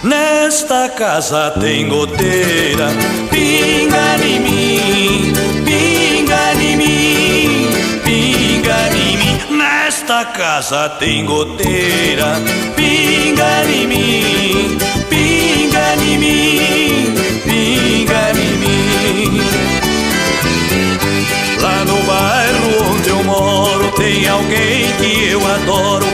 Nesta casa tem goteira, pinga em mim, pinga em mim, pinga em mim. Nesta casa tem goteira, pinga em mim, pinga em mim, pinga em mim. Lá no bairro onde eu moro tem alguém que eu adoro,